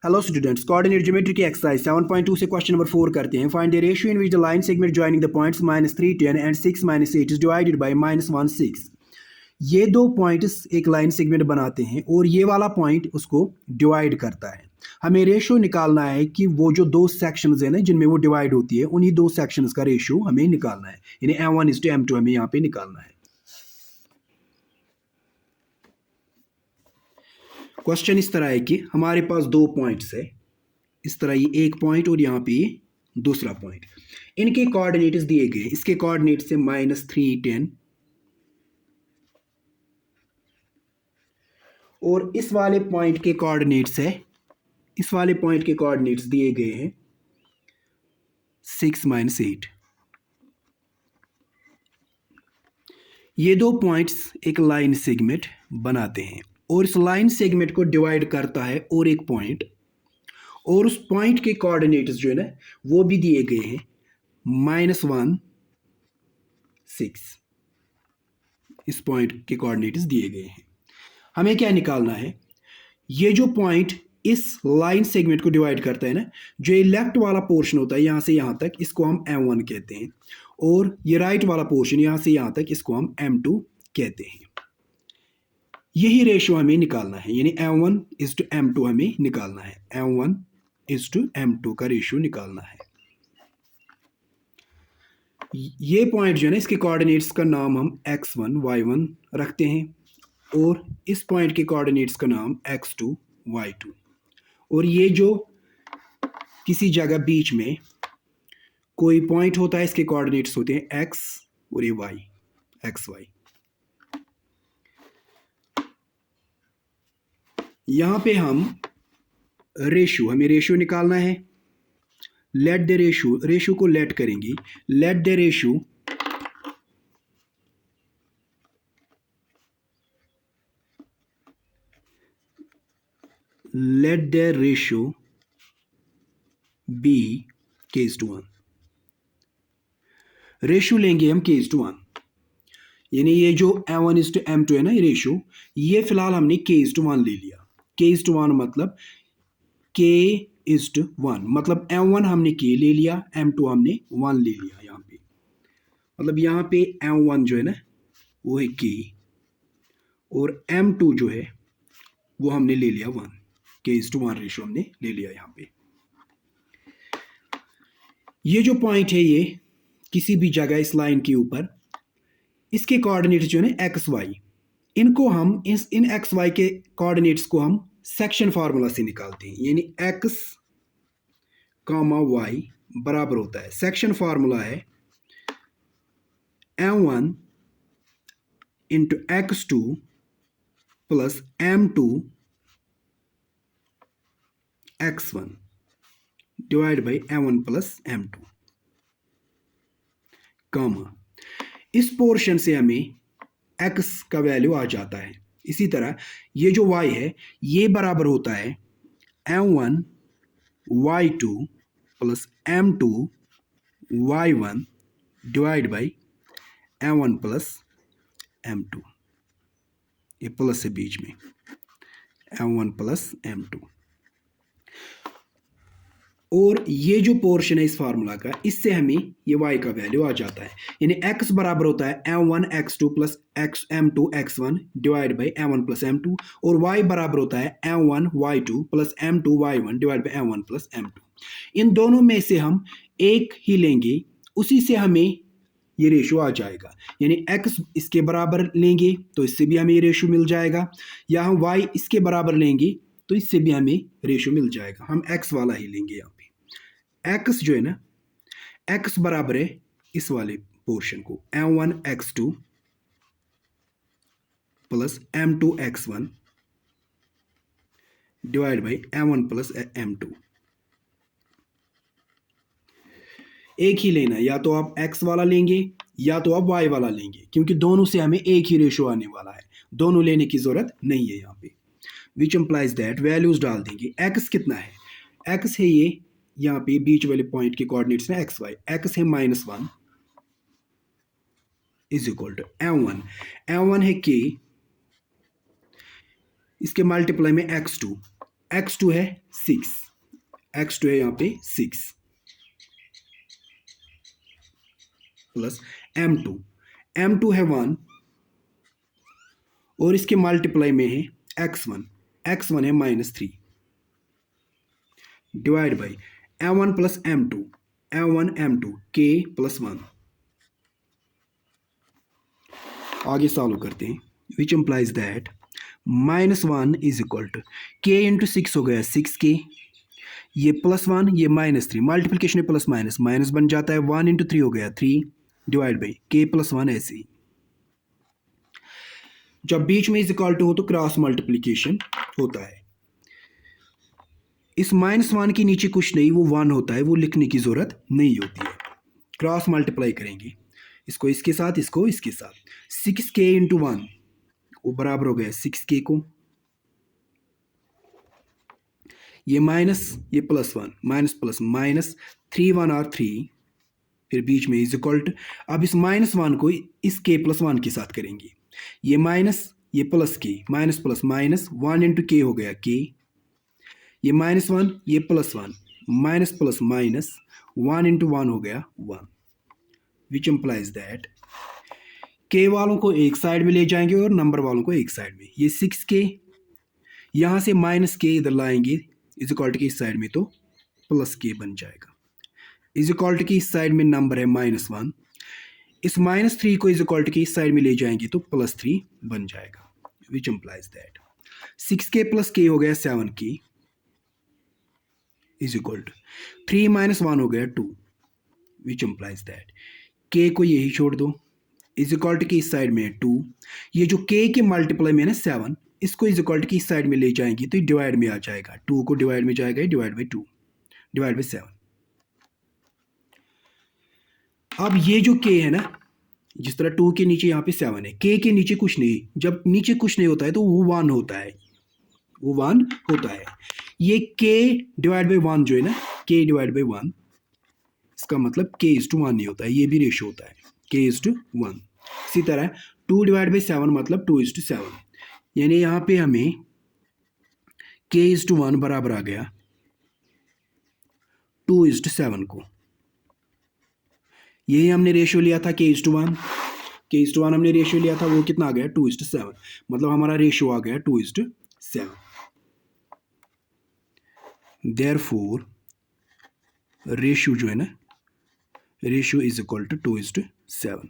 Hello students, coordinate geometry की exercise 7.2 से question number 4 करते हैं। Find the ratio in which the line segment joining the points -3 10 and 6 -8 is divided by -1 6। ये दो points एक line segment बनाते हैं और ये वाला पॉइंट उसको डिवाइड करता है। हमें रेशियो निकालना है कि वो जो दो सेक्शंस है ना जिनमें वो डिवाइड होती है, उन्हीं दो सेक्शंस का रेशियो हमें निकालना है, यानी M1:M2 हमें यहाँ पे निकालना है। क्वेश्चन इस तरह है कि हमारे पास दो पॉइंट्स है, इस तरह ये एक पॉइंट और यहाँ पे ये दूसरा पॉइंट। इनके कोऑर्डिनेट्स दिए गए, इसके कोऑर्डिनेट्स है -3 10 और इस वाले पॉइंट के कोऑर्डिनेट्स है, इस वाले पॉइंट के कोऑर्डिनेट्स दिए गए हैं 6 -8। ये दो पॉइंट्स एक लाइन सेगमेंट बनाते हैं और इस लाइन सेगमेंट को डिवाइड करता है और एक पॉइंट, और उस पॉइंट के कोऑर्डिनेट्स जो है ना वो भी दिए गए हैं -1 6। इस पॉइंट के कोऑर्डिनेट्स दिए गए हैं। हमें क्या निकालना है, ये जो पॉइंट इस लाइन सेगमेंट को डिवाइड करता है ना, जो ये लेफ्ट वाला पोर्शन होता है यहाँ से यहाँ तक, इसको हम M1 कहते हैं, और ये राइट वाला पोर्शन यहाँ से यहाँ तक, इसको हम M2 कहते हैं। यही रेशियो हमें निकालना है, यानी M1:M2 हमें निकालना है। M1:M2 का रेशियो निकालना है। ये पॉइंट जो है ना, इसके कोऑर्डिनेट्स का नाम हम x1 y1 रखते हैं और इस पॉइंट के कोऑर्डिनेट्स का नाम x2 y2, और ये जो किसी जगह बीच में कोई पॉइंट होता है, इसके कोऑर्डिनेट्स होते हैं x और ये y, xy। यहाँ पे हम हमें रेशियो निकालना है। लेट द रेशियो को लेट करेंगे। Let the ratio be k:1। Ratio लेंगे हम k:1, यानी ये जो M1:M2 है ना, ये रेशियो, ये फिलहाल हमने k:1 ले लिया। k:1 मतलब k:1 मतलब M1 हमने k ले लिया, M2 हमने 1 ले लिया। यहाँ पे मतलब यहाँ पे M1 जो है ना वो है k और M2 जो है वो हमने ले लिया 1। k:1 रेशियो हमने ले लिया। यहाँ पे ये जो पॉइंट है ये किसी भी जगह इस लाइन के ऊपर, इसके कोऑर्डिनेट्स जो है ना एक्स वाई, इनको हम इन एक्स वाई के कोऑर्डिनेट्स को हम सेक्शन फार्मूला से निकालते हैं, यानी x, y बराबर होता है, सेक्शन फार्मूला है M1 into x2 plus M2 x1 divide by M1 plus M2, कामा इस पोर्शन से हमें x का वैल्यू आ जाता है। इसी तरह ये जो y है ये बराबर होता है M1 y2 plus M2 y1 divide by M1 plus M2, ये प्लस है बीच में, M1 प्लस M2। और ये जो पोर्शन है इस फार्मूला का, इससे हमें ये y का वैल्यू आ जाता है, यानी x बराबर होता है M1 x2 plus M2 x1 divide by M1 plus M2, और y बराबर होता है M1 y2 plus M2 y1 divide by M1 plus M2। इन दोनों में से हम एक ही लेंगे, उसी से हमें ये रेशियो आ जाएगा, यानी x इसके बराबर लेंगे तो इससे भी हमें ये रेशियो मिल जाएगा, या हम y इसके बराबर लेंगे तो इससे भी हमें रेशियो मिल जाएगा। हम x वाला ही लेंगे। यहाँ पे x जो है ना, x बराबर है इस वाले पोर्शन को M1 x2 plus M2 x1 divide by M1 plus M2। एक ही लेना, या तो आप x वाला लेंगे या तो आप y वाला लेंगे, क्योंकि दोनों से हमें एक ही रेशियो आने वाला है, दोनों लेने की जरूरत नहीं है। यहाँ पे विच एम्प्लाइज दैट, वैल्यूज डाल देंगे। x कितना है, x है ये यहाँ पे बीच वाले पॉइंट के कोऑर्डिनेट्स में xy, x है -1 इज इक्वल टू M1 है k, इसके मल्टीप्लाई में x2 x2 है 6, x2 है यहाँ पे 6 प्लस m2 है 1 और इसके मल्टीप्लाई में है x1 है -3 divide by m1 plus m2 k plus 1। आगे सॉल्व करते हैं। Which implies that -1 is equal to k into 6 हो गया 6k, ये +1 ये -3, मल्टीप्लिकेशन में प्लस माइनस माइनस बन जाता है, 1 इंटू 3 हो गया 3 डिवाइड बाई k प्लस 1 ऐसे ही। जब बीच में इज इक्वल टू हो तो क्रॉस मल्टीप्लिकेशन होता है। इस -1 के नीचे कुछ नहीं, वो 1 होता है, वो लिखने की जरूरत नहीं होती है। क्रॉस मल्टीप्लाई करेंगे इसको इसके साथ, इसको इसके साथ। 6k इंटू 1 वो बराबर हो गया 6k को, ये माइनस ये +1 माइनस प्लस माइनस 3 1 और 3 फिर बीच में इज इक्वल टू। अब इस -1 को इस k प्लस 1 के साथ करेंगे, ये माइनस ये plus k minus plus minus 1 into k हो गया k, ये -1 ये +1 माइनस प्लस माइनस 1 इंटू 1 हो गया 1, विच इम्प्लाइज दैट k वालों को एक साइड में ले जाएंगे और नंबर वालों को एक साइड में। ये 6k यहाँ से -k इधर लाएंगे इज इक्वल टू की इस साइड में तो +k बन जाएगा। इज इक्वल टू की इस साइड में नंबर है -1, इस -3 को इज इक्वल टू की इस साइड में ले जाएंगे तो +3 बन जाएगा, which implies that 6k plus k हो गया 7k इज इक्वल टू 3 - 1 हो गया 2, विच इम्प्लाइज दैट k को यही छोड़ दो, इज इक्वल टू की इस साइड में है 2, ये जो k के मल्टीप्लाई में है ना 7, इसको इज इक्वल टू की इस साइड में ले जाएंगे तो डिवाइड में आ जाएगा, 2 को डिवाइड में जाएगा डिवाइड बाई 2 डिवाइड बाई 7। अब ये जो k है ना, जिस तरह 2 के नीचे यहाँ पे 7 है, k के नीचे कुछ नहीं, जब नीचे कुछ नहीं होता है तो वो 1 होता है, वो 1 होता है। ये k डिवाइड बाई 1 जो है ना, k डिवाइड बाई 1, इसका मतलब k इज टू 1 नहीं होता है, ये भी रेशियो होता है k इज टू 1। इसी तरह 2 डिवाइड बाई 7 मतलब 2 इज टू 7, यानी यहाँ पे हमें k इज टू 1 बराबर आ गया 2 इज टू 7 को। यही हमने रेशियो लिया था k इज टू 1 हमने रेशियो लिया था, वो कितना आ गया 2 इज टू 7, मतलब हमारा रेशियो आ गया 2 इज टू 7। देयरफॉर रेशियो जो है ना, ratio is equal to 2 is to 7।